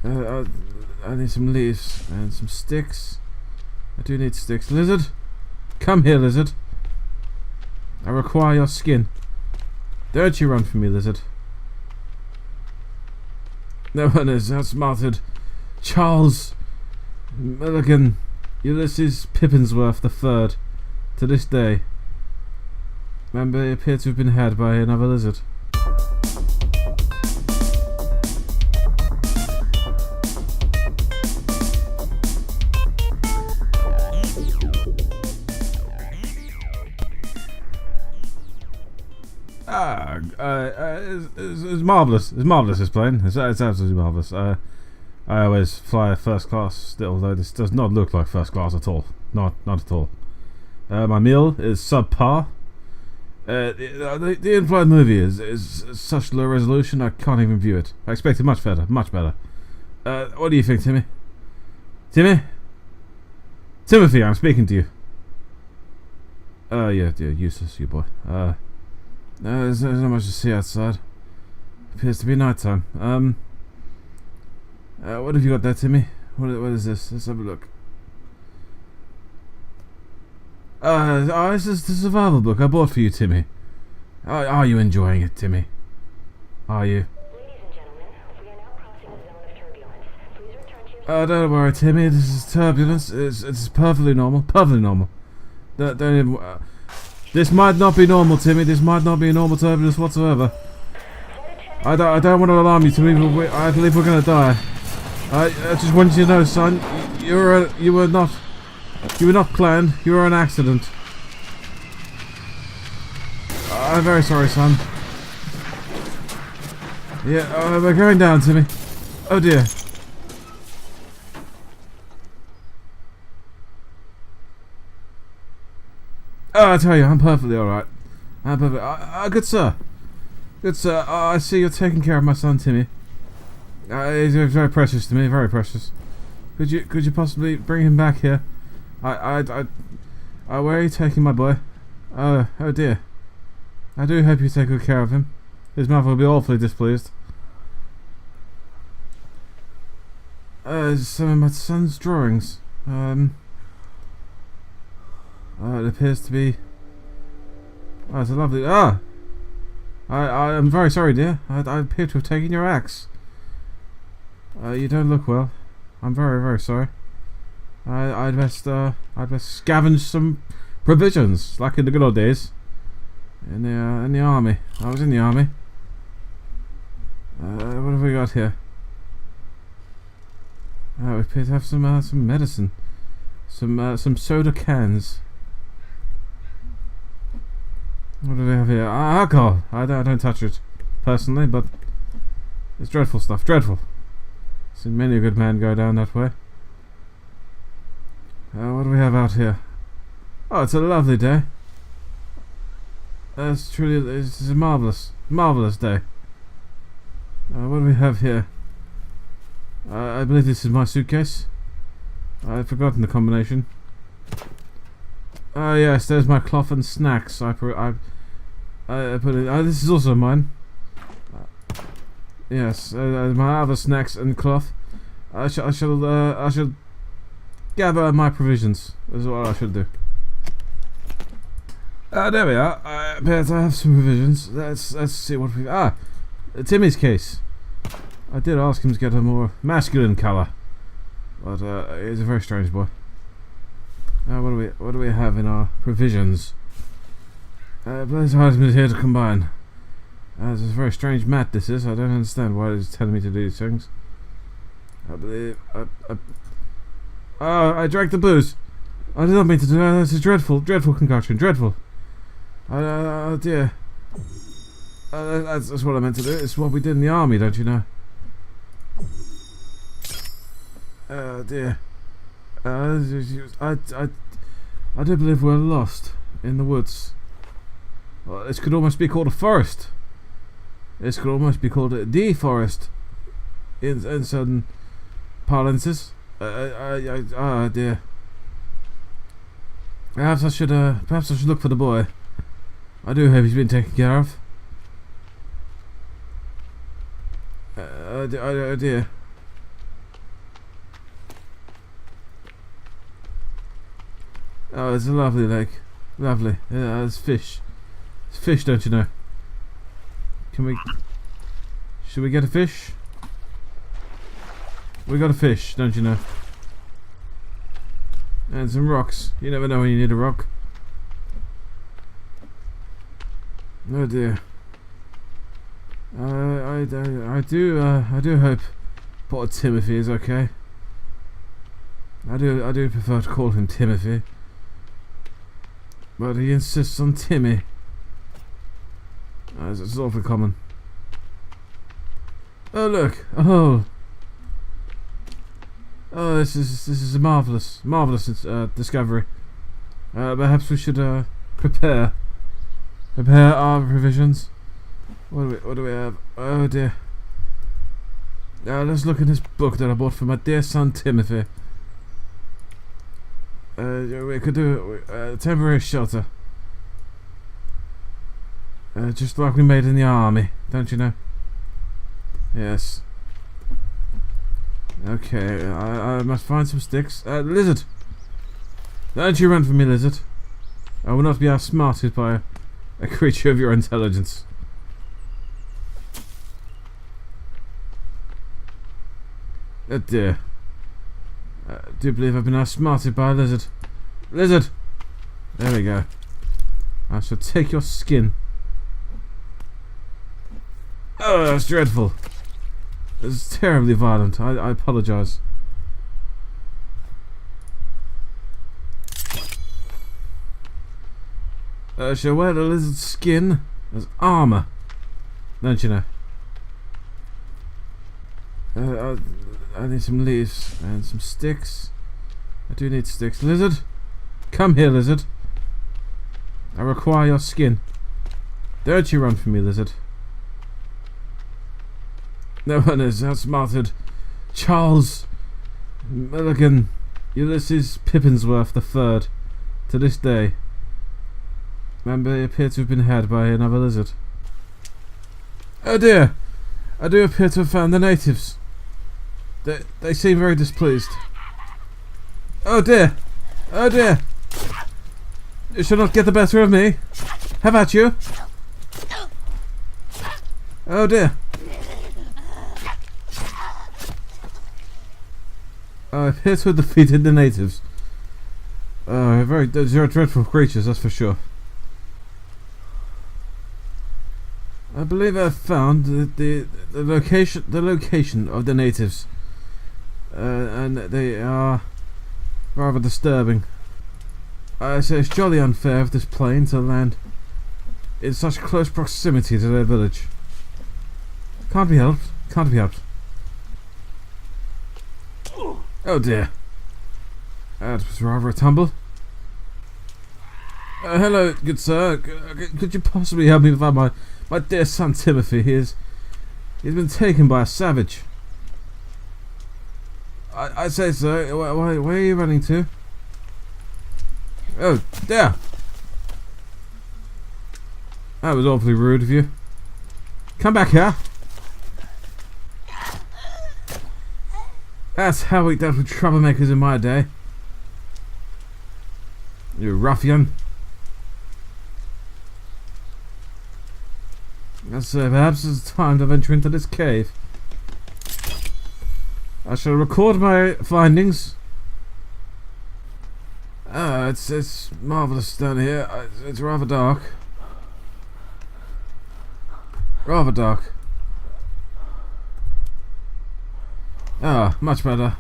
I need some leaves and some sticks. I do need sticks. Lizard, come here, lizard. I require your skin. Don't you run from me, lizard. No one has outsmarted Charles Milligan, Ulysses Pippingsworth III to this day. Remember, they appear to have been had by another lizard. It's marvellous. It's marvellous, this plane. It's absolutely marvellous. I always fly first class still, though this does not look like first class at all. Not at all. My meal is subpar. The in-flight movie is such low resolution I can't even view it. I expected much better, much better. What do you think, Timmy? Timothy, I'm speaking to you. Yeah, useless, you boy. There's not much to see outside. Appears to be night time. What have you got there, Timmy? What is this? Let's have a look. This is the survival book I bought for you, Timmy. Are you enjoying it, Timmy? Are you? Ladies and gentlemen, we are now crossing a zone of turbulence. Please return to your... Don't worry, Timmy. This is turbulence. It's perfectly normal. Perfectly normal. Don't even... this might not be normal, Timmy. This might not be normal turbulence whatsoever. I don't want to alarm you, Timmy, but I believe we're gonna die. I just want you to know, son. You were not planned. You were an accident. I'm very sorry, son. Yeah, we're going down, Timmy. Oh dear. Oh, I tell you, I'm perfectly alright. I'm perfect. Good sir. Good sir. I see you're taking care of my son, Timmy. He's very precious to me, very precious. Could you possibly bring him back here? Where are you taking my boy? Oh dear. I do hope you take good care of him. His mother will be awfully displeased. Some of my son's drawings. It appears to be... oh, it's a lovely... I am very sorry, dear. I appear to have taken your axe. You don't look well. I'm very, very sorry. I'd best scavenge some provisions, like in the good old days. In the army. I was in the army. What have we got here? We appear to have some medicine. Some soda cans. What do we have here? Alcohol. I don't touch it personally, but it's dreadful stuff. Dreadful. Seen many a good man go down that way. What do we have out here? Oh, it's a lovely day. It's a marvellous day. What do we have here? I believe this is my suitcase. I've forgotten the combination. Oh yes, there's my cloth and snacks. I put it. This is also mine. Yes, my other snacks and cloth. I shall gather my provisions. Is what I should do. There we are. I bet I have some provisions. Let's see what we... Timmy's case. I did ask him to get a more masculine colour, but he's a very strange boy. What do we have in our provisions? Blaze items here to combine. This is a very strange mat. This is. I don't understand why it's telling me to do these things. I believe I drank the booze. I did not mean to do that. This is dreadful concoction. Dreadful. Oh dear. That's what I meant to do. It's what we did in the army, don't you know? Oh dear. I do believe we're lost in the woods. Well, this could almost be called a forest. This could almost be called the forest in certain parlances. Oh dear. Perhaps I should look for the boy. I do hope he's been taken care of. Oh dear. Oh, it's a lovely lake. Lovely. Yeah, there's fish. It's fish, don't you know? Can we... Should we get a fish? We got a fish, don't you know? And some rocks. You never know when you need a rock. Oh dear. I do hope poor Timothy is okay. I do prefer to call him Timothy, but he insists on Timmy. It's awfully common. Oh look, a hole. Oh, this is a marvelous discovery. Perhaps we should prepare our provisions. What do we have? Oh dear. Let's look in this book that I bought for my dear son Timothy. We could do a temporary shelter. Just like we made in the army, don't you know? Yes. Okay, I must find some sticks. Lizard! Don't you run from me, lizard. I will not be outsmarted by a creature of your intelligence. Oh dear. I do believe I've been outsmarted by a lizard. Lizard! There we go. I shall take your skin. Oh, that's dreadful. It's terribly violent. I apologise. Shall wear the lizard's skin as armour. Don't you know? I need some leaves and some sticks. I do need sticks. Lizard! Come here, lizard. I require your skin. Don't you run from me, lizard. No one is outsmarted Charles Milligan, Ulysses Pippingsworth the Third to this day. Remember, he appeared to have been had by another lizard. Oh dear! I do appear to have found the natives. They seem very displeased. Oh dear! Oh dear! You shall not get the better of me. How about you? Oh dear! I appear to have defeated the natives. They're dreadful creatures, that's for sure. I believe I've found the location of the natives, and they are rather disturbing. I say it's jolly unfair of this plane to land in such close proximity to their village. Can't be helped. Can't be helped. Oh dear. That was rather a tumble. Hello, good sir. Could you possibly help me find my dear son Timothy? He's been taken by a savage. I say, sir, where are you running to? Oh, there. That was awfully rude of you. Come back here. That's how we dealt with troublemakers in my day. You ruffian. Let's say perhaps it's time to venture into this cave. I shall record my findings. It's marvellous down here. It's rather dark. Rather dark. Much better.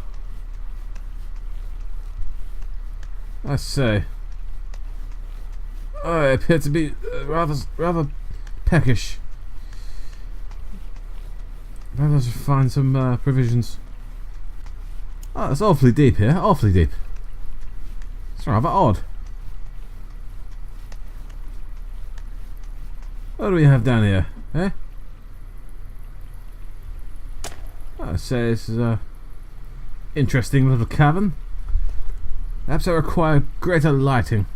I say. I appear to be rather peckish. Maybe I should find some provisions. Oh, it's awfully deep here. Awfully deep. It's rather odd. What do we have down here? Eh? I'd say this is a interesting little cavern. Perhaps I require greater lighting.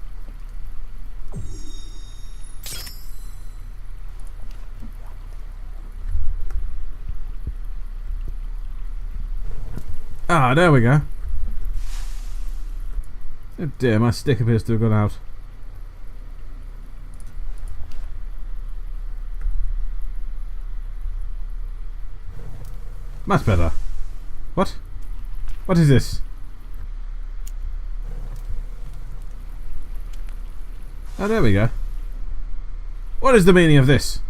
There we go. Oh dear, my stick appears to have gone out. Much better. What? What is this? Oh, there we go. What is the meaning of this?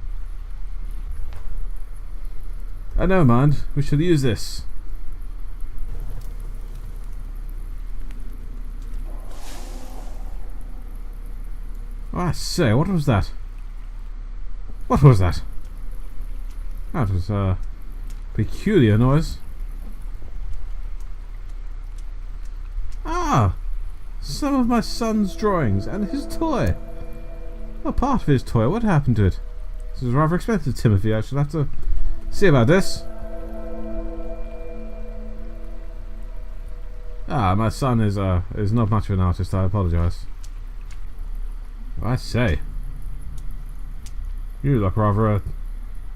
Oh, never mind. We shall use this. Oh, I say, what was that? What was that? That was a peculiar noise. Ah! Some of my son's drawings and his toy. Oh, part of his toy. What happened to it? This is rather expensive, Timothy. I shall have to see about this. Ah, my son is not much of an artist. I apologise. I say, you look rather a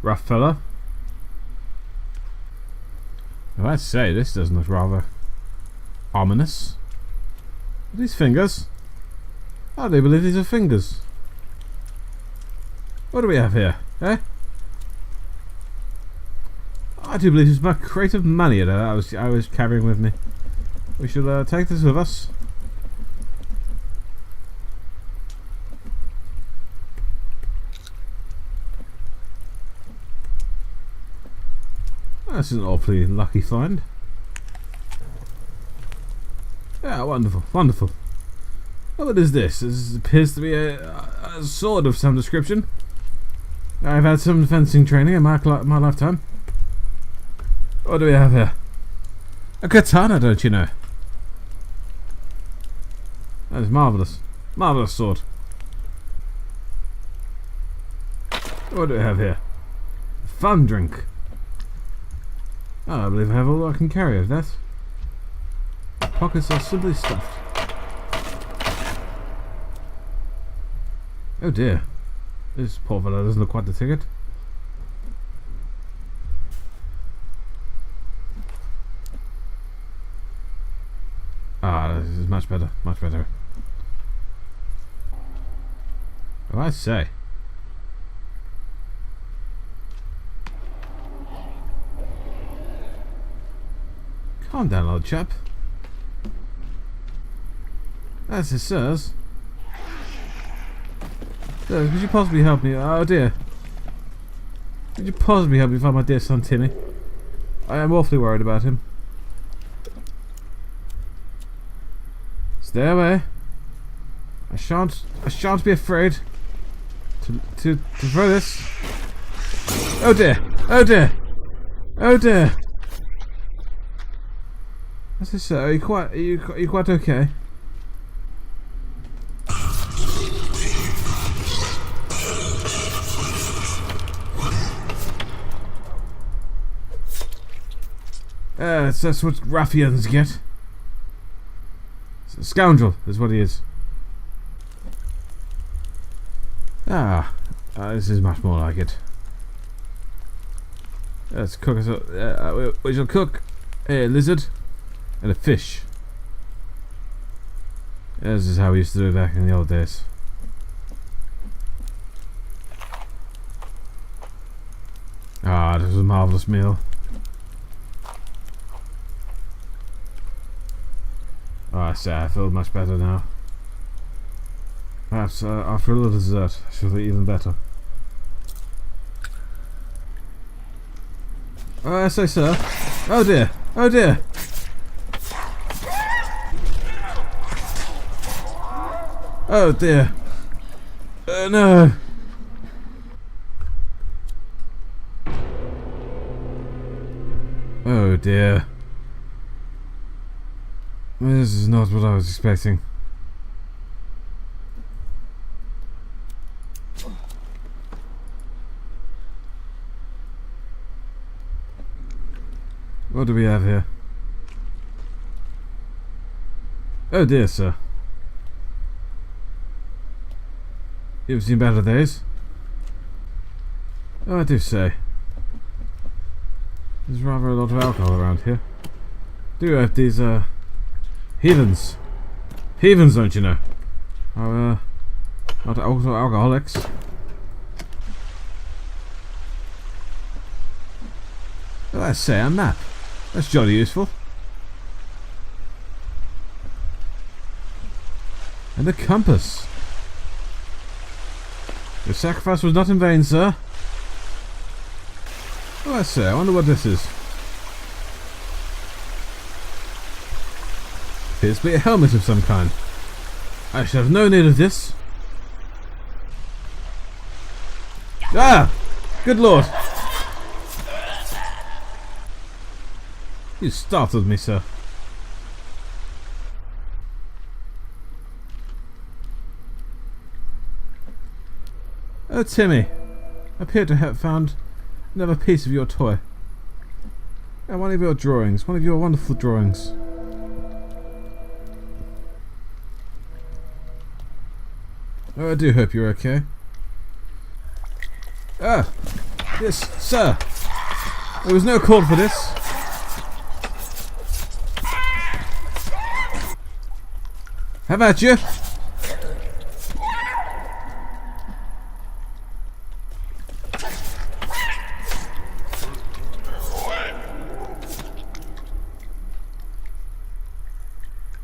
rough fella. I say, this doesn't look rather ominous. Are these fingers? I do believe these are fingers. What do we have here? Eh? I do believe this is my crate of money that I was carrying with me. We shall take this with us. This is an awfully lucky find. Yeah, wonderful, wonderful. Oh, what is this? This appears to be a sword of some description. I've had some fencing training in my lifetime. What do we have here? A katana, don't you know? That is marvellous. Marvellous sword. What do we have here? A fun drink. Oh, I believe I have all I can carry of that. Pockets are simply stuffed. Oh dear. This poor fellow doesn't look quite the ticket. Ah, this is much better, much better. Oh, I say. Calm down, old chap. That's it, sirs. Sir, could you possibly help me? Oh dear. Could you possibly help me find my dear son Timmy? I am awfully worried about him. Stay away. I shan't be afraid to throw this. Oh dear! Oh dear! Oh dear! What's this, sir? Are you quite okay? That's what ruffians get. A scoundrel is what he is. This is much more like it. Let's cook us up. We shall cook a lizard and a fish. This is how we used to do it back in the old days. This was a marvellous meal. I say, I feel much better now. Perhaps after a little dessert, I shall feel even better. I say, sir. Oh dear! Oh dear! Oh dear! No! Oh dear. This is not what I was expecting. What do we have here? Oh dear, sir. You've seen better days. Oh, I do say. There's rather a lot of alcohol around here. Do you have these, heathens Heathens, don't you know? Are, not also alcoholics. Well, I say, a map. That's jolly useful. And a compass. Your sacrifice was not in vain, sir. Oh, I say, I wonder what this is. Appears to be a helmet of some kind. I shall have no need of this. Ah! Good lord! You startled me, sir. Oh, Timmy. I appear to have found another piece of your toy. Yeah, one of your drawings. One of your wonderful drawings. Oh, I do hope you're okay. Ah! Yes, sir! There was no call for this. How about you?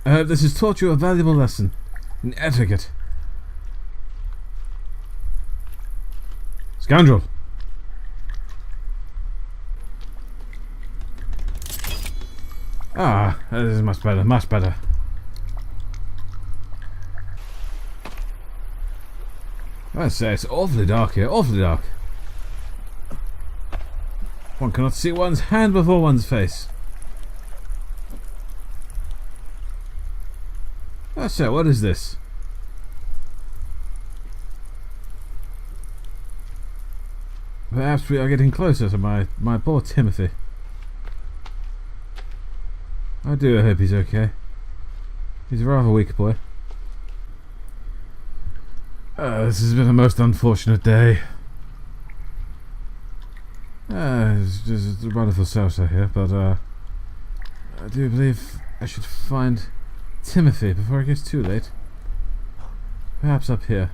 I hope this has taught you a valuable lesson in etiquette. Scoundrel! Ah, this is much better, much better. I say, it's awfully dark here, awfully dark. One cannot see one's hand before one's face. I say, what is this? Perhaps we are getting closer to my poor Timothy. I do hope he's okay. He's a rather weak boy. This has been a most unfortunate day. It's just a wonderful shelter here, but I do believe I should find Timothy before it gets too late. Perhaps up here.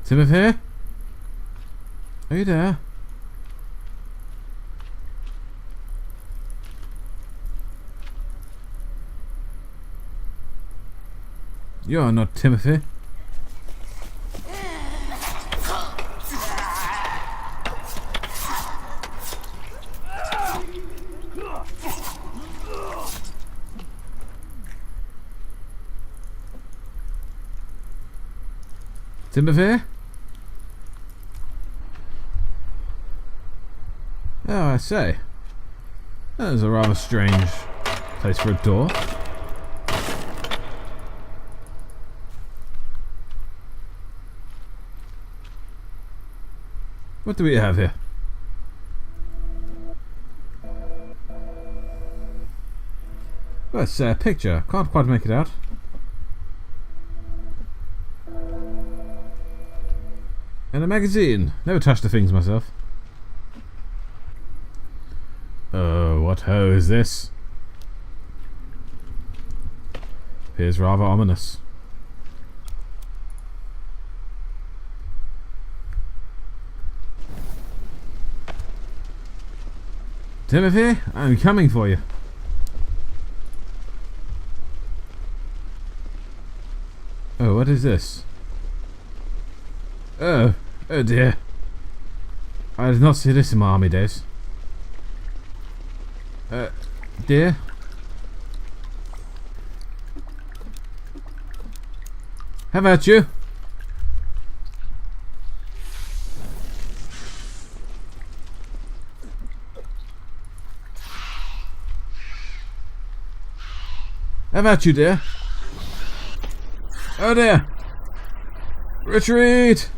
Timothy? Are you there? You are not Timothy. Timothy? Oh, I say. That is a rather strange place for a door. What do we have here? Well, it's a picture. Can't quite make it out. And a magazine. Never touched the things myself. Oh, what ho is this? Appears rather ominous. Timothy, I'm coming for you. Oh, what is this? Oh dear. I did not see this in my army days. Dear? How about you? How about you, dear? Oh dear! Retreat!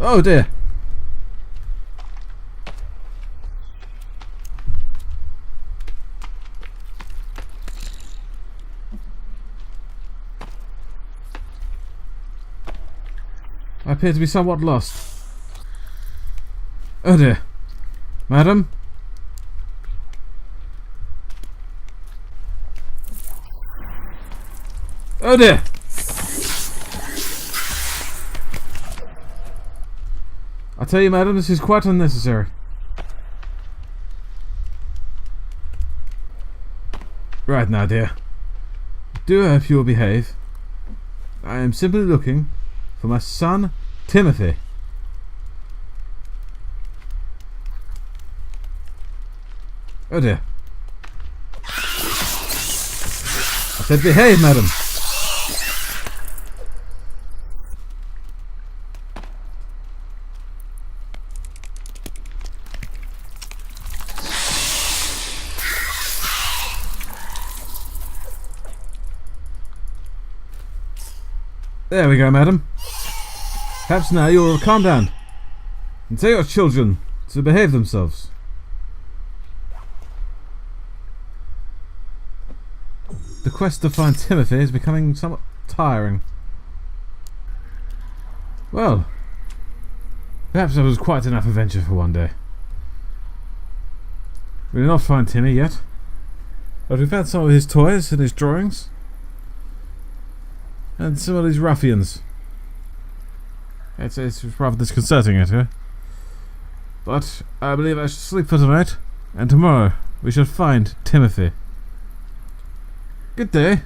Oh dear! I appear to be somewhat lost. Oh dear. Madam? Oh dear! I tell you, madam, this is quite unnecessary. Right now, dear. Do hope you will behave. I am simply looking for my son, Timothy. Oh dear. I said behave, madam. There we go, madam. Perhaps now you will calm down and tell your children to behave themselves. The quest to find Timothy is becoming somewhat tiring. Well, perhaps that was quite enough adventure for one day. We did not find Timmy yet, but we found some of his toys and his drawings. And some of these ruffians. It's rather disconcerting, actually. But I believe I should sleep for tonight, and tomorrow we shall find Timothy. Good day.